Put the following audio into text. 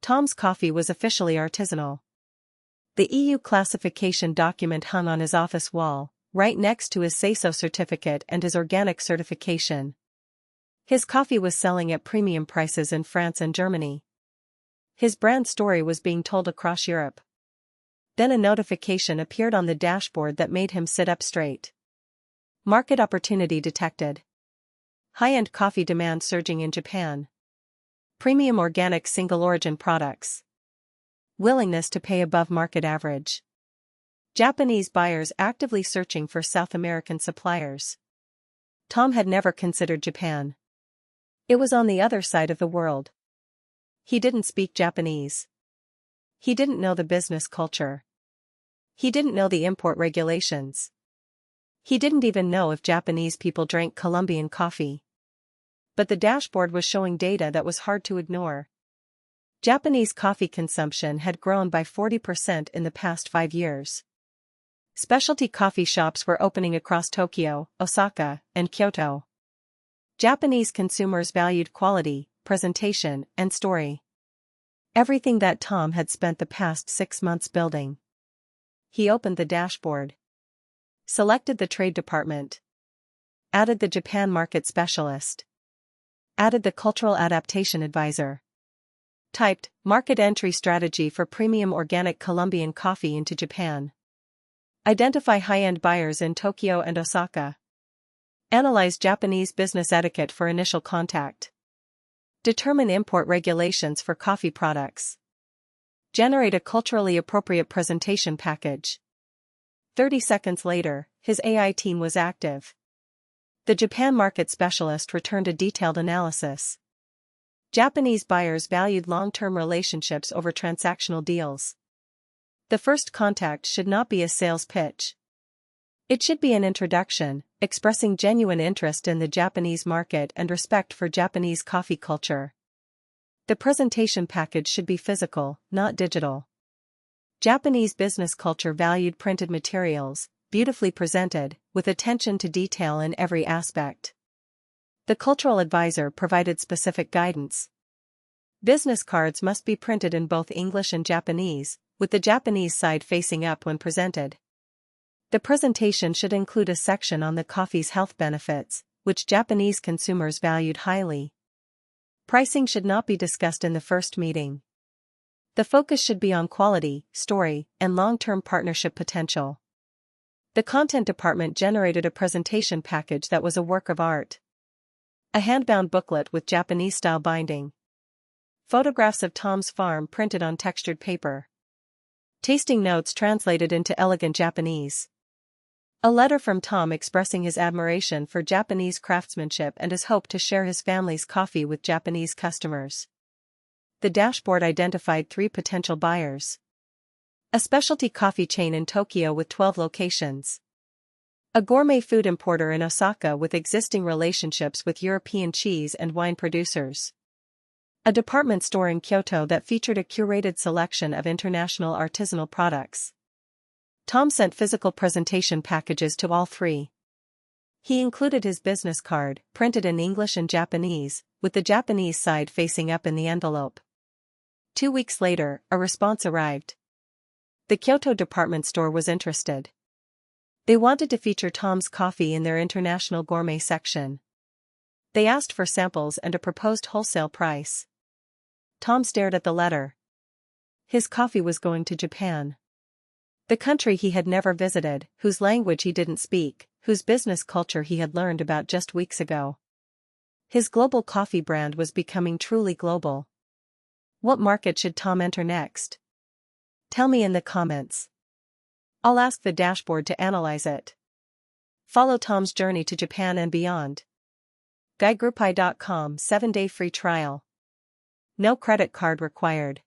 Tom's coffee was officially artisanal. The EU classification document hung on his office wall, right next to his say-so certificate and his organic certification. His coffee was selling at premium prices in France and Germany. His brand story was being told across Europe. Then a notification appeared on the dashboard that made him sit up straight. Market opportunity detected. High-end coffee demand surging in Japan. Premium organic single-origin products. Willingness to pay above market average. Japanese buyers actively searching for South American suppliers. Tom had never considered Japan. It was on the other side of the world. He didn't speak Japanese. He didn't know the business culture. He didn't know the import regulations. He didn't even know if Japanese people drank Colombian coffee. But the dashboard was showing data that was hard to ignore. Japanese coffee consumption had grown by 40% in the past 5 years. Specialty coffee shops were opening across Tokyo, Osaka, and Kyoto. Japanese consumers valued quality, presentation, and story. Everything that Tom had spent the past 6 months building. He opened the dashboard. Selected the trade department. Added the Japan market specialist. Added the cultural adaptation advisor. Typed, market entry strategy for premium organic Colombian coffee into Japan. Identify high-end buyers in Tokyo and Osaka. Analyze Japanese business etiquette for initial contact. Determine import regulations for coffee products. Generate a culturally appropriate presentation package. 30 seconds later, his AI team was active. The Japan market specialist returned a detailed analysis. Japanese buyers valued long-term relationships over transactional deals. The first contact should not be a sales pitch. It should be an introduction, expressing genuine interest in the Japanese market and respect for Japanese coffee culture. The presentation package should be physical, not digital. Japanese business culture valued printed materials, beautifully presented, with attention to detail in every aspect. The cultural advisor provided specific guidance. Business cards must be printed in both English and Japanese, with the Japanese side facing up when presented. The presentation should include a section on the coffee's health benefits, which Japanese consumers valued highly. Pricing should not be discussed in the first meeting. The focus should be on quality, story, and long-term partnership potential. The content department generated a presentation package that was a work of art. A hand-bound booklet with Japanese-style binding. Photographs of Tom's farm printed on textured paper. Tasting notes translated into elegant Japanese. A letter from Tom expressing his admiration for Japanese craftsmanship and his hope to share his family's coffee with Japanese customers. The dashboard identified 3 potential buyers. A specialty coffee chain in Tokyo with 12 locations. A gourmet food importer in Osaka with existing relationships with European cheese and wine producers. A department store in Kyoto that featured a curated selection of international artisanal products. Tom sent physical presentation packages to all 3. He included his business card, printed in English and Japanese, with the Japanese side facing up in the envelope. 2 weeks later, a response arrived. The Kyoto department store was interested. They wanted to feature Tom's coffee in their international gourmet section. They asked for samples and a proposed wholesale price. Tom stared at the letter. His coffee was going to Japan. The country he had never visited, whose language he didn't speak, whose business culture he had learned about just weeks ago. His global coffee brand was becoming truly global. What market should Tom enter next? Tell me in the comments. I'll ask the dashboard to analyze it. Follow Tom's journey to Japan and beyond. gaigroupai.com 7-day free trial. No credit card required.